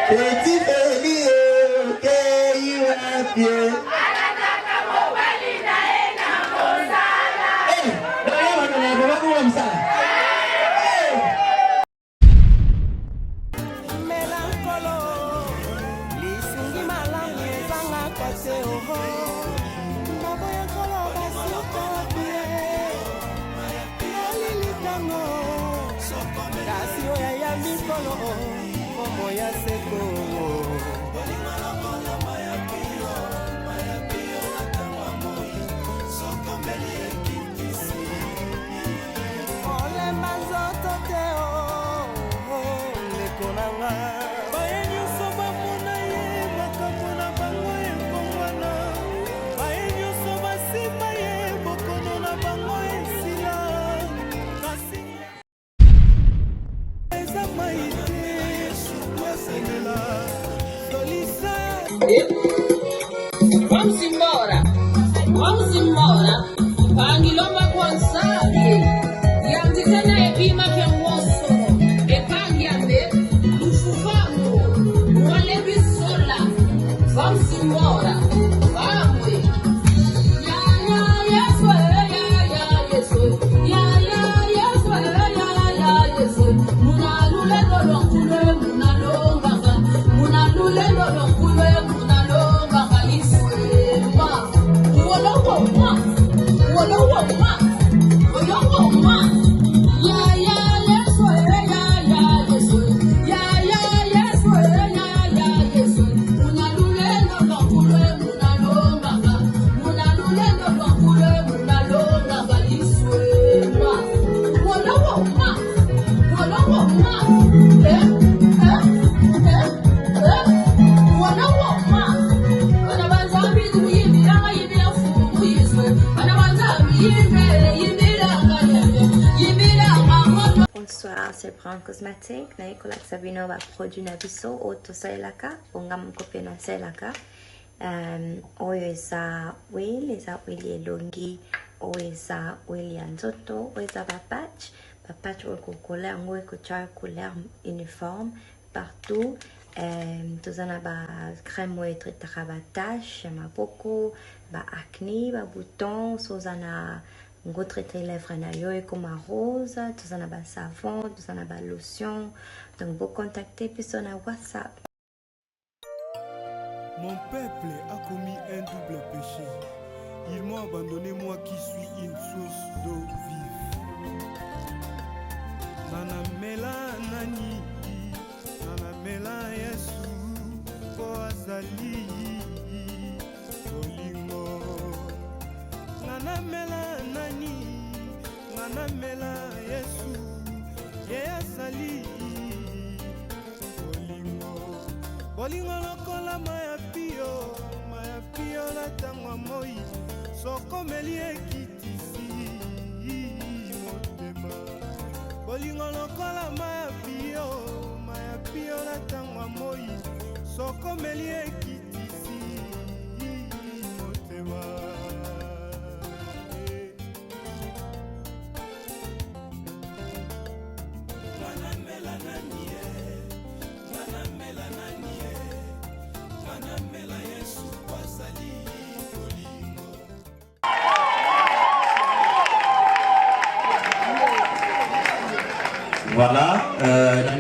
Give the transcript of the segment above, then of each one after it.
Petit Feli, ok, il va bien. Vamos embora. Pangilomba kwanzali. Yanti tena epima kenwoso. Epangiambe. Ufufango. Wale bisola. Vamos embora. Vamos. Ya ya yes yes. Ya ya yes yes. Munalule dolongule munalonga. Munalule dolongule munalonga kaliswe. Bonsoir, c'est Brown Cosmétique. Naikola Sabino va produire nabiso auto sailaka, ongam kopena sailaka. Oeza wili longi, oeza wili anzoto, oeza papach ou couleur, ngwe couleur couleur uniforme partout. Tous en a crème ou être tache, ma beaucoup, acné, bouton, sozana. On va traiter les lèvres comme un rose, tout ça n'a pas savon, tout ça n'a pas lotion. Donc vous contactez puis on a WhatsApp. Mon peuple a commis un double péché. Ils m'ont abandonné, moi qui suis une source d'eau vive. Nana mela nani, nana mela yesu, koazali, kolingo. Nana mela nani, nana mela yesu, yeasali, kolingo. Kolingo lokola maya pio la tangwa moi, soko meli ekitisi motema. Kolingo lokola maya pio la tangwa moi, soko meli ekitisi motema. Mela yesu kwazali kolingo. Voilà,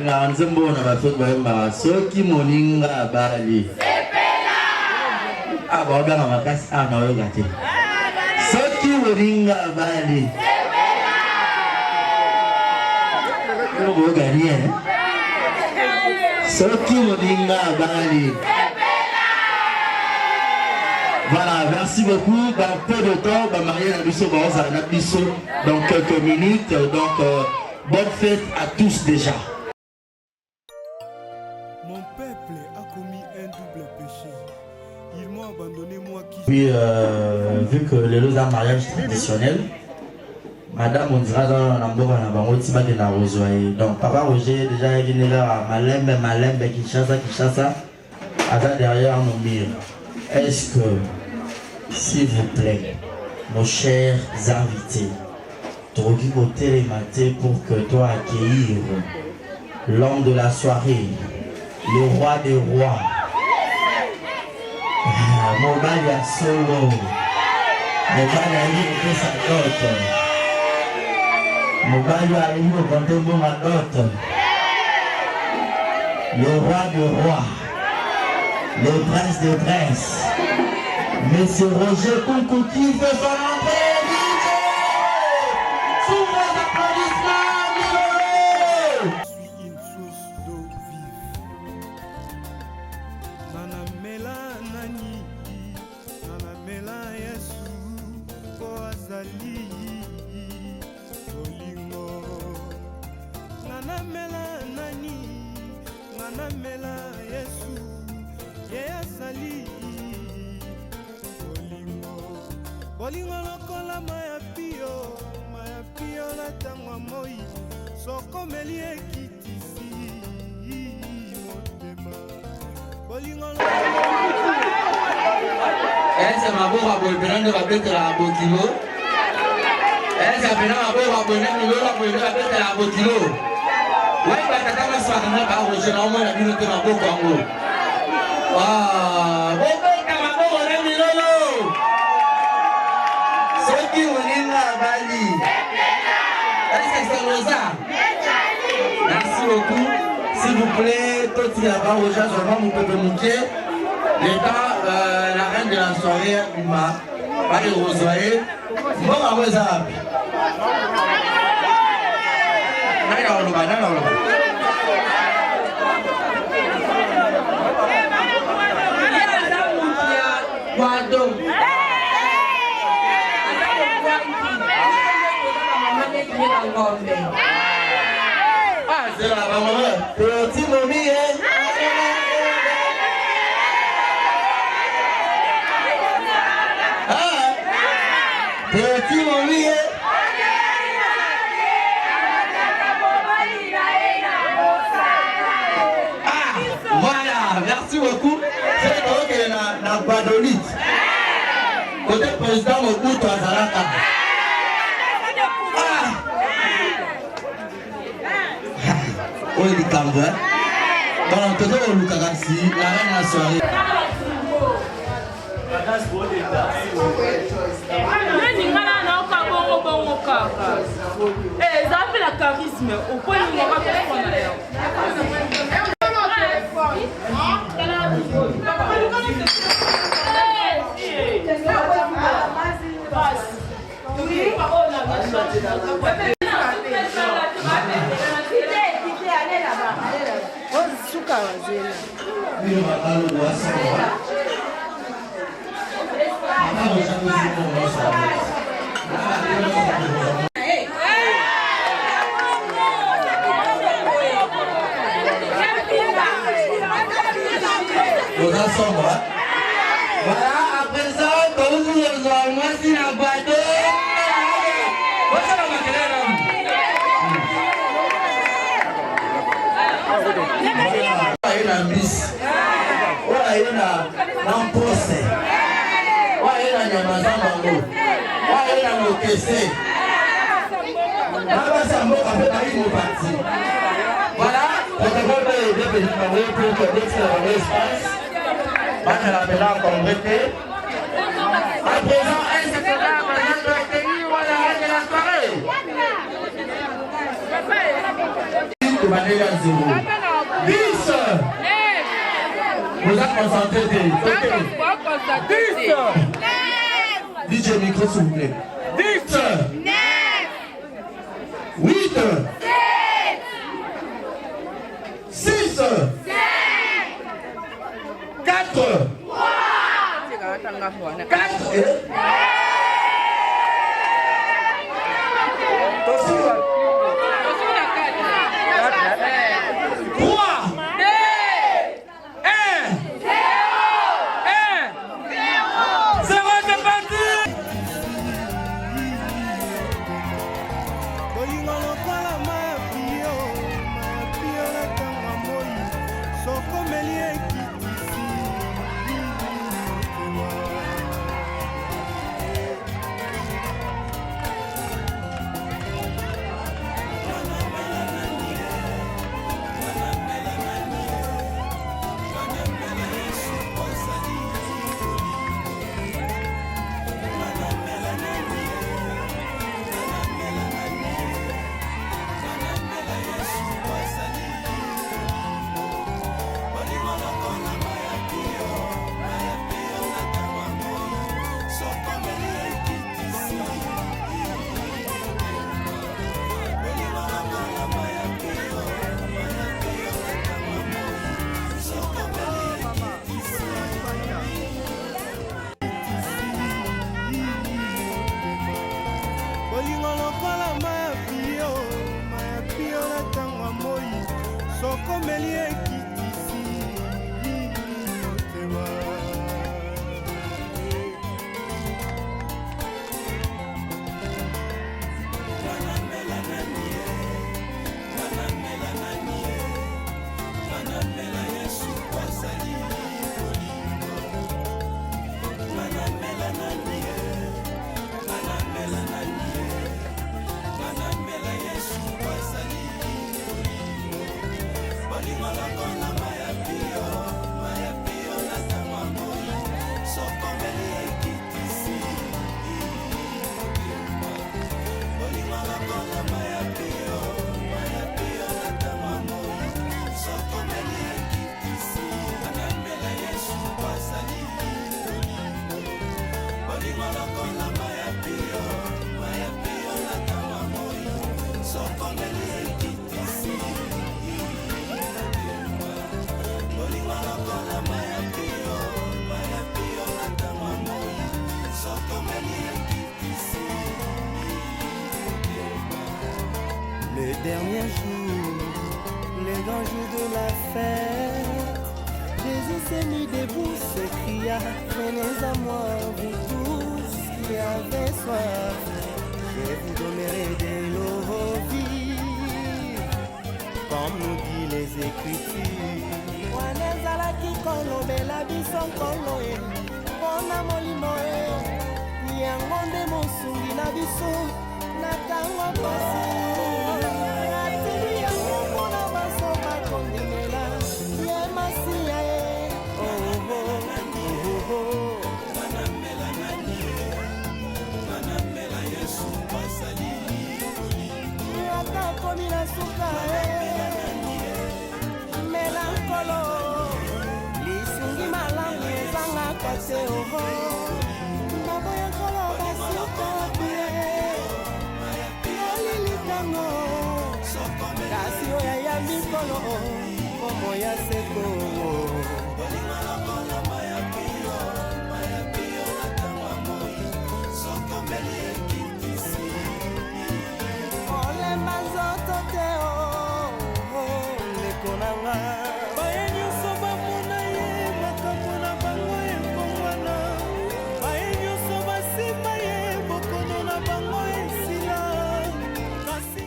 dans Nzembo on a fait Boyemba, ceux qui moninga bali. Ah bon, bien ma casse, ah non, regardez. Ceux qui moninga bali. Vous gagnez, hein? Ceux qui moninga bali. Voilà, merci beaucoup. Dans peu de temps, Marie Nabiso dans quelques minutes. Donc, bonne fête à tous déjà. Mon peuple a commis un double péché. Ils m'ont abandonné, moi qui... Puis, vu que les lots d'un mariage traditionnel, Madame, on dira dans l'ambour, on a Rosoye. Donc, Papa Roger, déjà, il est là à Malembe, Kinshasa, à derrière nos murs. Est-ce que, s'il vous plaît, nos chers invités, Drogi côté les matins pour que toi accueillir l'homme de la soirée, le roi des rois, Mobali Solo, Mobali Ali sa dot, Mobali Ali au ma dot, le roi des rois, le prince des princes, Monsieur Roger Koukou qui fait son entrée. Bolingo lokola maya pio na tangwa moi soko meli ekitisi motema bolingo Ese maboko bolbenando babetela abokilo. Ese bena maboko bolbenando babetela abokilo. Wai batakama swakana ba Roger na omona bino te maboko yango. Ah, bobeka maboko na milolo. Soki oninga bali. Est-ce que c'est Rosa? Merci beaucoup. S'il vous plaît, tout ce qui a pas Roger, je vais vous pouvez monter. L'état, la reine de la soirée, Uma, pas de Rosoye. Bon, à vous, ça. Ah, c'est la maman. Petit momie, hein? Petit momie, hein? Ah, voilà, merci beaucoup. C'est donc la Badolite. Côté président Mobutu Azalaka. Oui, il est calme, hein? Bon, on te donne le Lukagansi, la reine de la soirée. Eh, ça fait la charisme. Au point où on va faire Voilà, à présent, comme vous le voyez, moi, c'est la boîte. Il y a une bis. Il y a un procès. Il y a un mazambo. Il y a un okese. Voilà, on te voit bien pour que l'espace. On l'appelle en congrès. À présent, est-ce que c'est là que la reine de la soirée? to bandeli à 0. 10. Vous êtes concentrés. Ok. 10. DJ micro s'il vous plaît. 10. 8. 6. 4. 4. Le dernier jour, le grand jour de la fête, Jésus s'est mis debout, s'écria, venez à moi, vous tous qui avez soif, je vous donnerai de l'eau vive, comme nous dit les Écritures. Wanezalaki kolobela biso nkolo ye, mpona molimo ye, yango nde mosungi na biso, na ntango pasi. Melankolo lisungi malamu ezangaka te oho naboya koloba suka pie olilikango kasi oyo ayambi nkolo komo ya seko olemba nzoto te lekonanga baye nyonso bamona ye makambo na bango ekongwana baye nyonso basimba ye bokono na bango esila kasi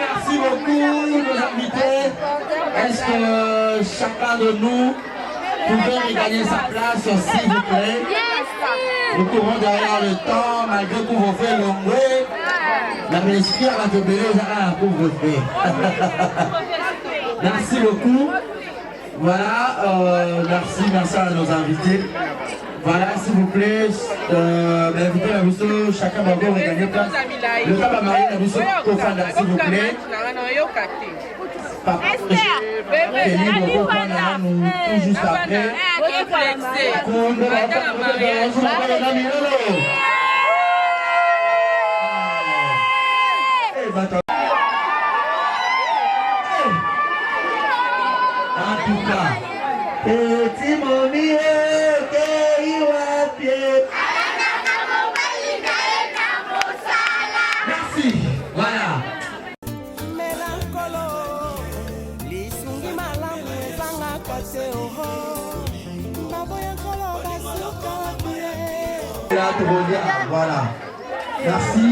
Merci beaucoup, nos invités. Est-ce que chacun de nous pouvait regagner sa place, s'il vous plaît? Nous courons derrière le temps, malgré couvre-feu longué. La ministère va te payer un couvre-feu. Merci beaucoup. Voilà, merci à nos invités. Voilà, s'il vous plaît, invitez la Rousseau, chacun va vous regagner place. Le temps va marier la Rousseau au Fanda, s'il vous plaît. Papa, tout juste après. En tout cas, petit momie, merci, voilà. Voilà. Merci.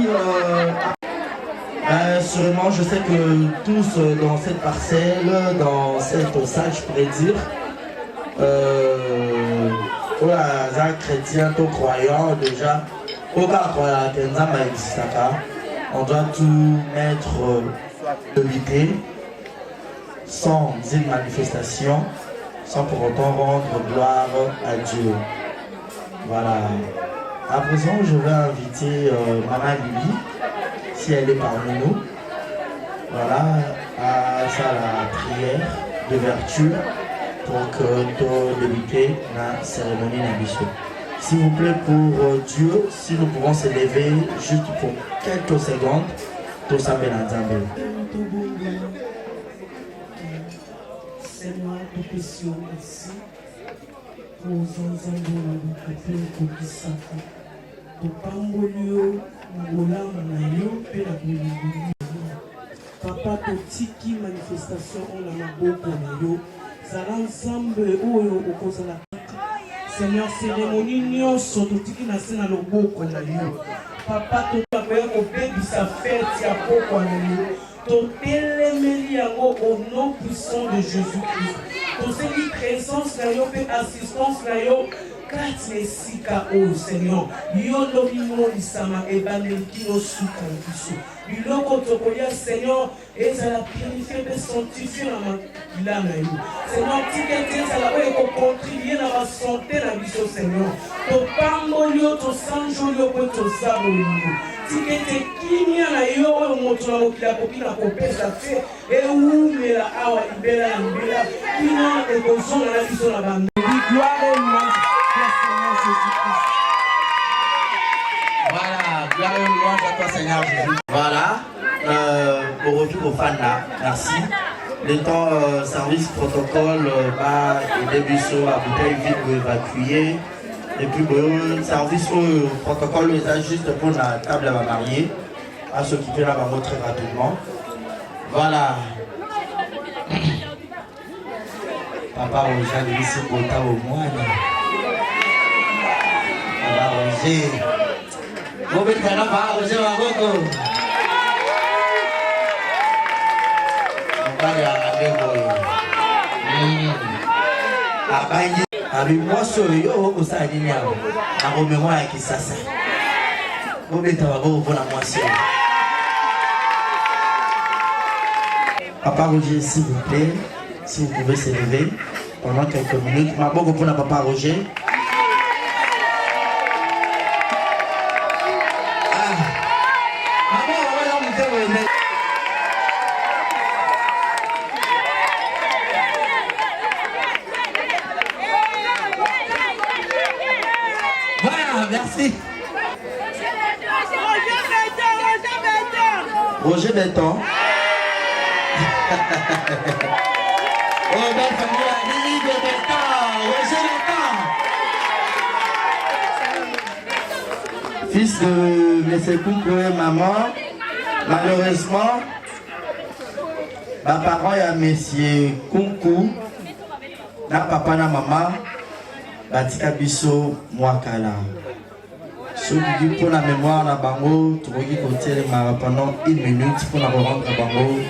Sûrement, je sais que tous dans cette parcelle, dans cette salle, je pourrais dire, chrétien, tout croyant déjà, aucun croyant, on doit tout mettre de l'idée, sans une manifestation, sans pour autant rendre gloire à Dieu. Voilà. À présent, je vais inviter Maman Lily, si elle est parmi nous, voilà, à la prière de vertu pour que tout débuter la cérémonie d'ambition. S'il vous plaît, pour Dieu, si nous pouvons se lever juste pour quelques secondes, tout ça bien ensemble. Seigneur, nous pécions ici pour ensemble pour qui ça pour pambolio ngola manayo pe la bolingoli papa totiki manifestation on a maboko na yo zala ensemble oyo okozala Seigneur cérémonie nyonso totiki na se na loboko na yo papa tokoya kobebisa fête ya pokwa na yo totelemeli yango au nom puissant de Jésus-Christ tozeli présence na yo pe assistance na yo kati esika oyo Seigneur yo ndo bimonisama ebandeli kino suka na biso biloko tokolia Seigneur ezala purifier pe sanctifier na makila na yo Seigneur tiketi ezala oyo ekocontribue na basanté na biso Seigneur topamboli yo tosanjoli yo po toza bolingo tiketi kimia na yo oyo moto na mokili akoki na kopesa te ewumela awa libela na libela kino ekozonga na biso na bando gloire et louange voilà, gloire et louange à toi Seigneur Jésus. Voilà, au retour au Fanda, merci. Le temps service protocole et début sur à bouteille vide pour évacuer. Et puis le service protocole est juste pour la table à marier, à s'occuper là bas très rapidement. Voilà. Papa Roger, ici pour ta au moine. Papa Roger. Vous mettez là, Papa Roger, Maroko. Papa Abi moi sur yo au Sardinian. Na romemo ya kisasa. Vous mettez là, vous pour la moisson. Papa Roger, s'il vous plaît, si vous pouvez se lever pendant quelques minutes. Ma bonne pour Papa Roger. Voilà, merci. Roger Béton. Oh, belle famille, Lily Béton, Roger Béton. Fils de M. Coucou et maman, malheureusement, ma parent et M. Coucou, na papa na maman, batika biso mwakala. Ce qui dit pour la mémoire na bango, tu peux côté pendant 1 minute pour la rendre à bango.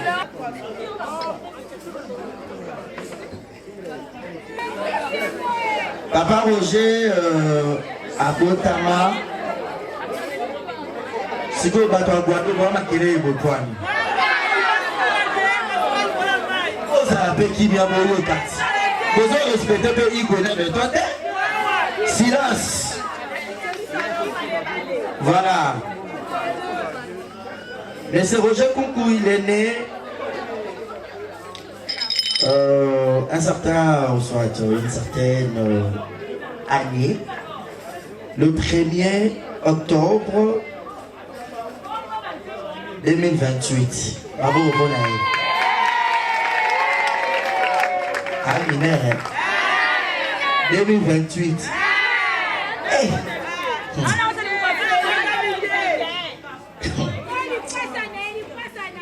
Papa Roger à Botama, si vous battez en boîte, vous allez maquiller vos poignes. Vous avez qui vient mourir au quartier. Vous avez respecté le Igoné de toi. Silence. Voilà. Monsieur Roger Kunku, il est né une certaine année, le 1er octobre 2028. Bravo, bonne année. Aminer. 2028. Hey.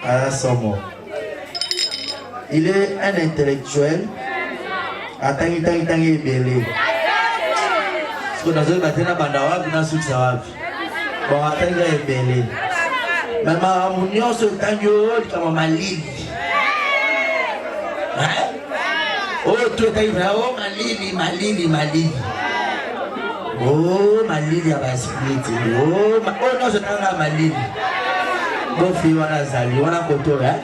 Ah, son mot. Il est un intellectuel. Attends, belé. Parce que dans un matin, on a bon, attends, belé. Mais ma union se tango comme Malili. Hein? Oh, tu es oh, Malili. Oh, Malili a basculé. Oh, non, je t'en Malili. Bon, fille, on a Zali, on a Koto, hein?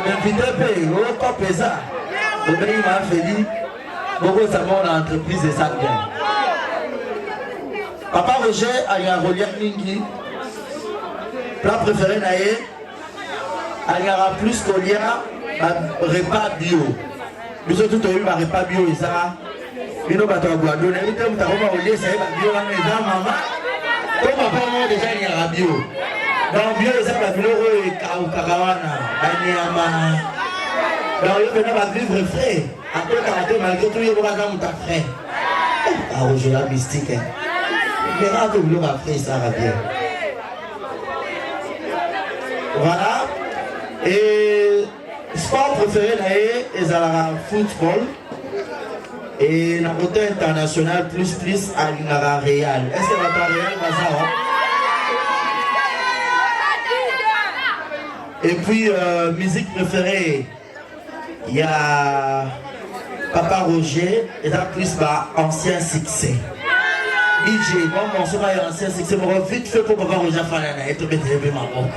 Mais vite, oh, pas pesant. Au pays, il m'a fait dire, beaucoup de mon entreprise et ça bien. Papa Roger a eu un relief Ningi. Plat préféré naïe, il y aura plus qu'il y a repas bio. Nous avons tout eu un repas bio et ça. Nous avons tout eu un bio. Nous avons tout eu un bio. Comme papa déjà il y a bio. Dans bio ça va venir au Karawana, Banyama. Dans le pays va vivre frais. Après karaté malgré tout il y a un peu frais. Ah Roger la mystique. Mais là que vous l'avez fait ça va bien. Voilà. Et sport préféré est le football. Et la côté international plus à la Real. Est-ce que la Real va ça? Et puis musique préférée, il y a Papa Roger et là plus ancien succès. DJ, moi mon son est ancien succès, mais vite fait pour Papa Roger Fanana et tout mettre ma pompe.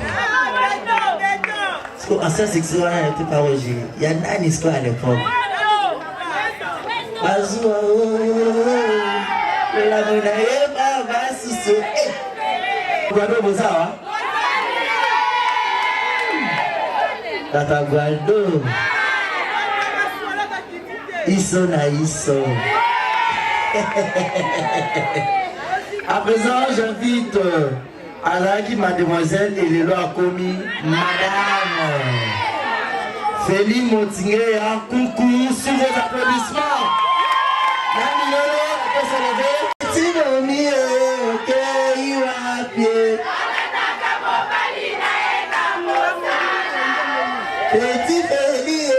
Parce que ancien succès on a été Papa Roger. Il y a une histoire à l'époque. Azua, la monnaie va si c'est. Guado Boza, Tata Guado. Isso na isso. À présent, j'invite Alaki, mademoiselle et Lélo a commis madame Félie Motingé à coucou sur vos applaudissements. Nani Lolo, on peut se lever. Tinomi, ok, il va à pied. Petit Félie,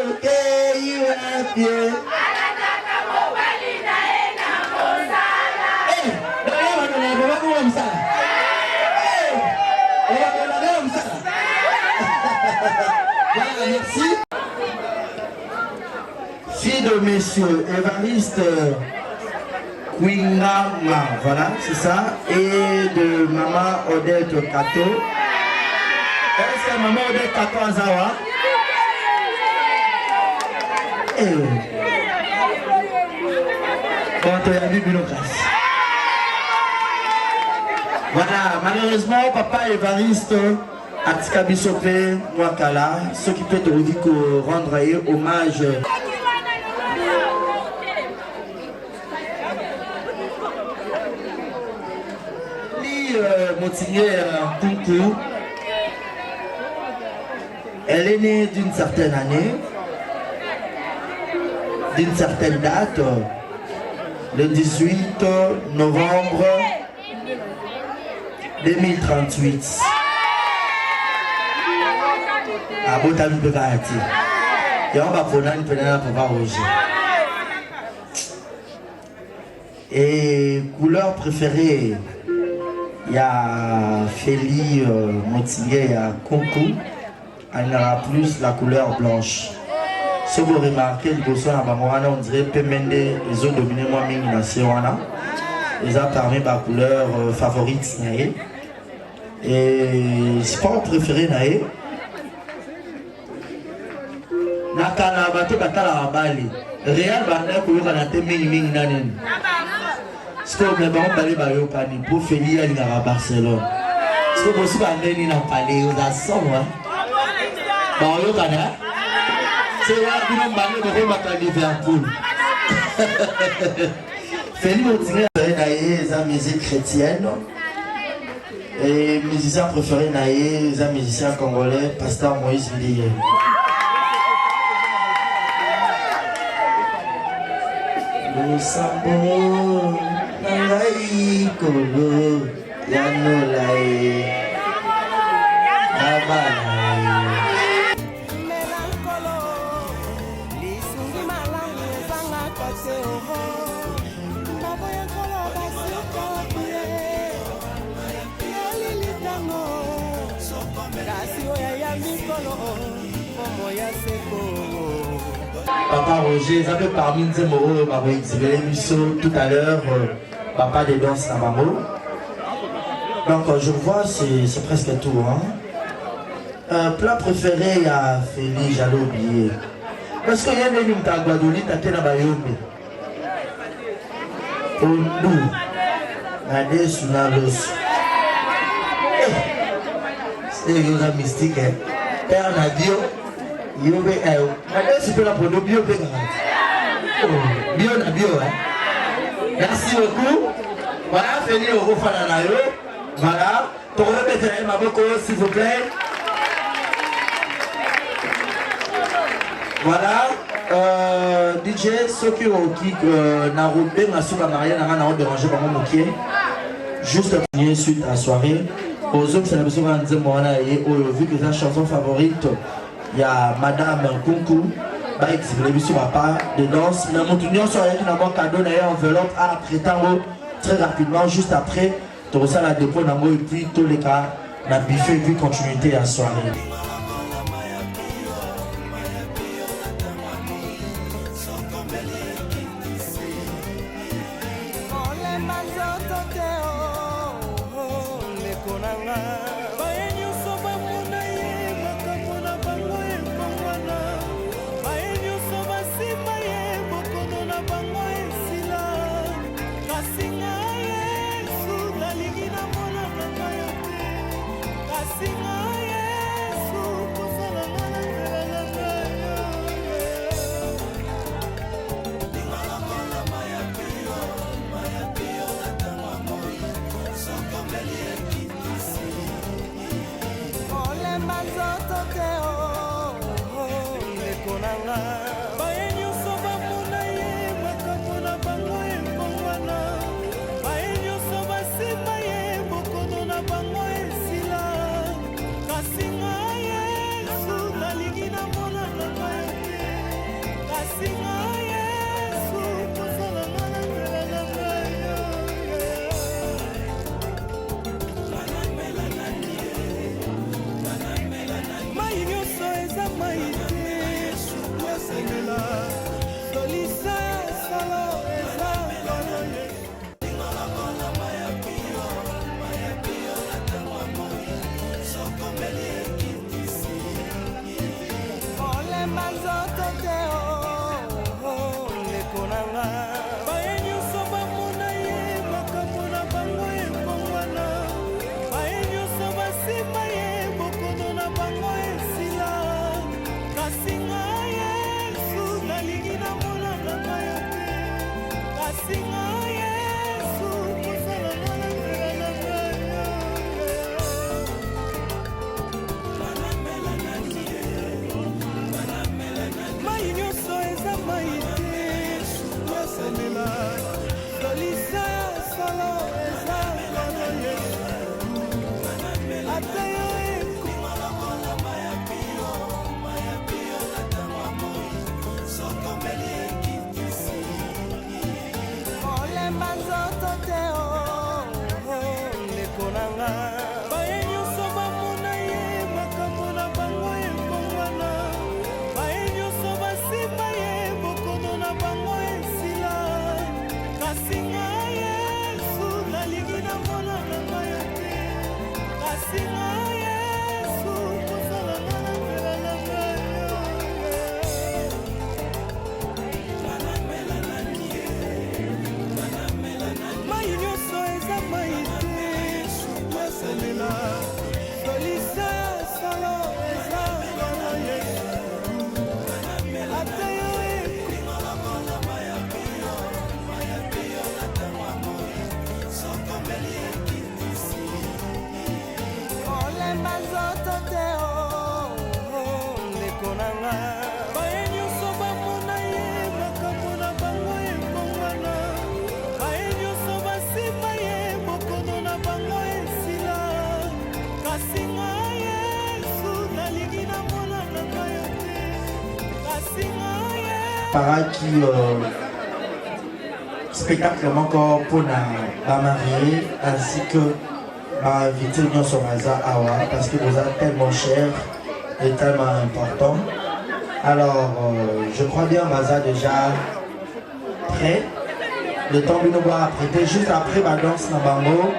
ok, il va à pied. Merci. Fille de monsieur Évariste Kwingama, voilà, c'est ça, et de maman Odette Kato. Est-ce que maman Odette Kato Azawa? Bon, tu as vu Binocas. Voilà, malheureusement, papa Évariste Atika Bisopé, Mwakala, ce qui peut te dire que rendre hommage. Motigné Kunku, elle est née d'une certaine année, d'une certaine date, le 18 novembre 2038. À Botan de Gati. Et on va prendre une peine pour voir Roger. Et couleur préférée, il y a Félie Motingé, il y a Kunku. Il y aura plus la couleur blanche. Si vous remarquez, on dirait que les ont dominé moi ils ont parmi ma couleur favorite. Et sport préféré, nakala bato katala bali Real banda koyoka na te mingi nanene siko me bango bale bayokani po Feli alingaka Barcelone siko bosi bandeni na pale oza somwa baoyokana c'est là bino mbale bokomaka Liverpool Feli motinga naye eza musique chrétienne et musicien préféré naye eza musicien congolais Pasteur Moïse Ndiye. Le sambo nangai kolo yanolai nabalai melankolo lisungi malamu ezanga kase oho maboya kolo basikotie yalilitango kasi oya ya mikolo momo ya seko. Papa Roger, ça fait parmi nous mots, ma exhibé tout à l'heure, papa des danses Namamo. Donc je vois, c'est presque tout. Hein? Plat préféré à Feli, j'allais oublier. Parce qu'il y a des gens qui ont Guadeloupe, qui ont Bayombe. Ondu, Nade Sunalos. C'est une mystique, hein? Père Nadio. Bio be ayo. Nade super la podo bio be garanti. Bio na bio hein. Merci beaucoup. Voilà, Feli au Fananayo. Voilà. Toro betele maboko s'il vous plaît. Voilà. DJ Soki Oki Naroube Masuka Maria n'a dérangé par mon moquier. Juste après suite à la soirée. Aux autres, c'est la personne qui a dit vu que c'est la chanson favorite. Il y a Madame Kunku, qui exhibe papa de danse. Mais mon union sur un cadeau d'ailleurs enveloppe à prétendre très rapidement, juste après, tu reçois la dépôt et puis tous les cas, la buffet puis continuité à la soirée. para qui spectacle encore pour la mariée ainsi que ma invité Union Somaza Awa parce que vous êtes tellement cher et tellement important. Alors je crois bien Maza déjà prêt. Le temps de nous voir apprêter juste après ma danse na bango.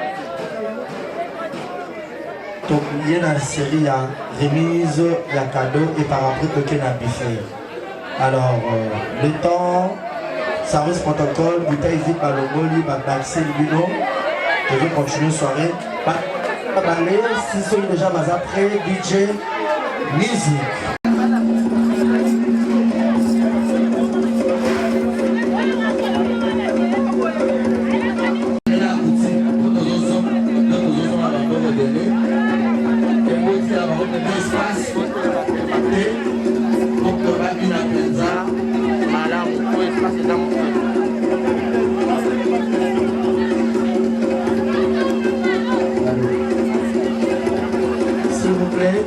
Donc il y a une série à remise, il y a cadeau et par après toquer na buffet. Alors le temps service protocole, bouteille vite par le boli, d'accès le bino. Je vais continuer la soirée. Parler, si c'est déjà Maza prêt, DJ, musique. S'il vous plaît.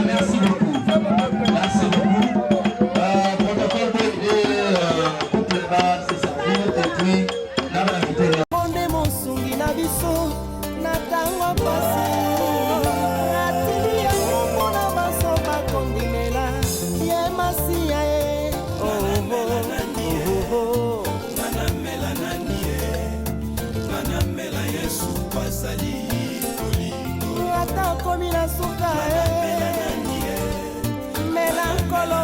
Merci beaucoup. Merci beaucoup. Protocole de couple bas, c'est ça. Et puis, là, on a invité là. Monde monsungi na biso na tango pasi atili ya mona baso bakondimela ye masiya e Manamela Yesu pasali ata komi na suka melankolo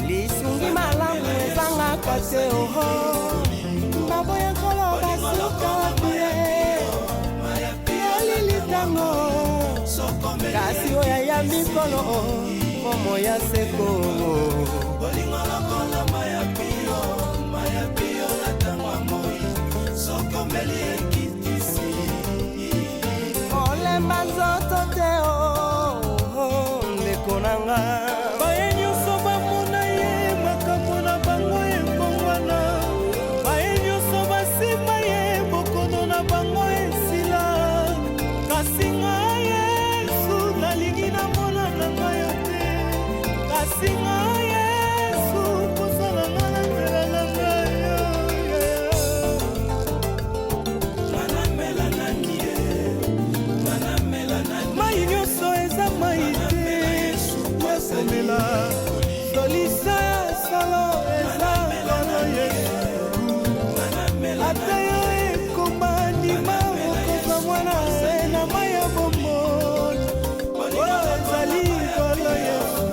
lisungi malamu ezanga kate oho maboya nkolo basuka wapie yalilitango kasi oya ya mikolo momo ya seko bolingolokola mayapio natangwa moi sokomeli ekitisi olemba nzoto te ndeko nanga baye nyonso bamona ye makambo na bango ekongwana baye nyonso basima ye bokono na bango esila kasi ngai Yesu nalingi namona na ngai yo te kasi ngai Yesu kosala nga na nzela na ngai mai nyonso eza mai te yasemela solisa ya solo eza kolo Yesu ata yo ekoma ndima okozwa mwana na mai ya bomoi oyo ezali kolo Yesu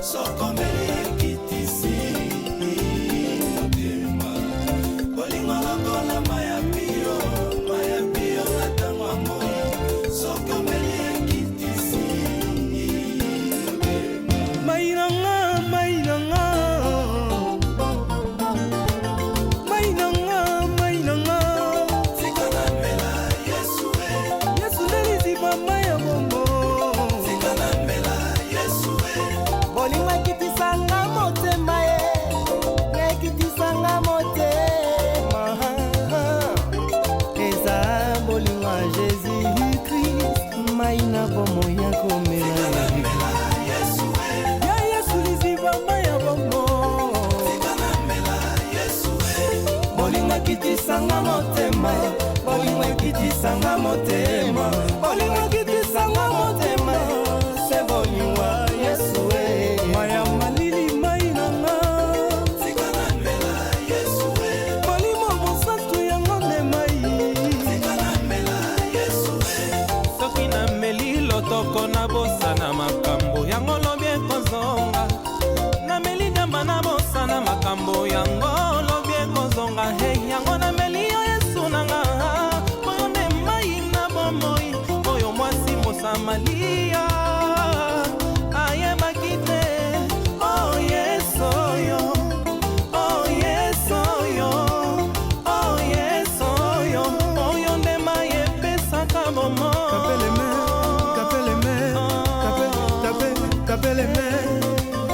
sokomeli ekitisi bolingo lokola mayapio natangwa moi sokomeli ekitisi mainanga sikanamela Yesu neliziba mai ya bombo sikanamela Yesu bolingo ekitisanga motema ye ekitisanga motema eza bolingo ya Jésus-Christ mai na bomo ya komela ya Yesu liziba mai ya bomo bolingo ekitisanga motema bolingo ekitisanga motema bolingo ekitisanga motema se bolingo ya Yesu maya malili mai nanga sikanamela Yesu bolimo bosatu yango nde mai sikanamela Yesu soki nameli lotoko na bosana makambo yango lobi ekozonga nameli nyama na bosana makambo yango lobi ekozonga yango nameli yo Yesu nanga oyo nde mai na bomoi oyo mwasi mosamalia ayebaki te oh Yesu oyo oh Yesu oyo oh Yesu oyo oyo nde mai epesaka bomoi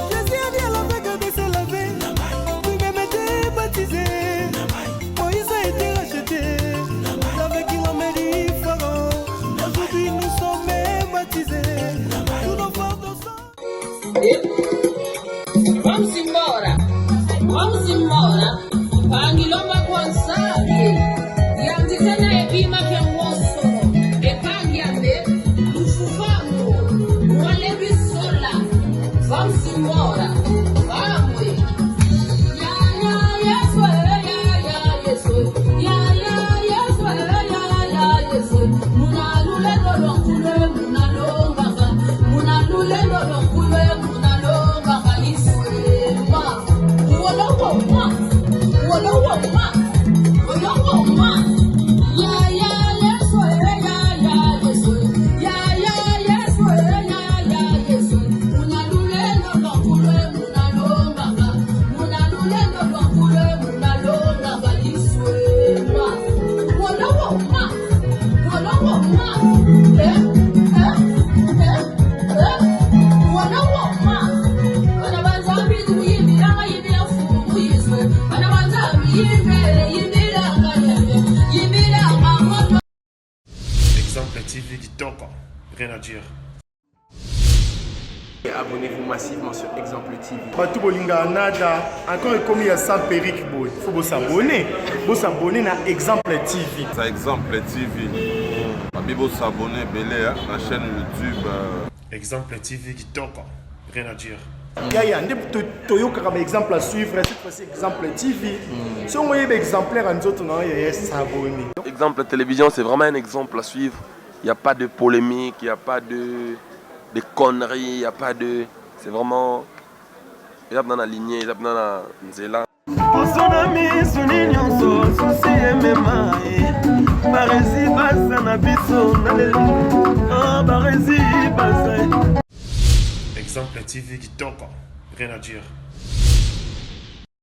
Jésus a dit à la vague de se laver. Lui-même était baptisé. Moïse a été racheté. Avec il a mérité Pharaon. Aujourd'hui nous sommes baptisés. Tous nos forts de sang. Vamos embora. Pangilomba kwansabi. Yandikana ebima kyangoso. Epangyambe. Ufufango. Wale bisola. Vamos embora. Vamos. Ya Yesu. Ya Yesu. Munalule dolokule. Munalonga. Munalule dolokule. Munalonga. kitoko, rien à dire. Et abonnez-vous massivement sur Exemple TV. Batou Bolinga Nada, encore comme il y a 100 périques, il faut vous s'abonner. Vous s'abonner à Exemple TV. C'est Exemple TV. Vous s'abonner à la chaîne YouTube. Exemple TV kitoko, rien à dire. Il y a un exemple à suivre, cette fois-ci Exemple TV. Si on voit un exemplaire en autres, il y a s'abonner. Exemple télévision, c'est vraiment un exemple à suivre. Il n'y a pas de polémique, il n'y a pas de conneries, il n'y a pas de... C'est vraiment... Il y a dans la lignée, il y a dans la nzela. Exemple TV kitoko, rien à dire.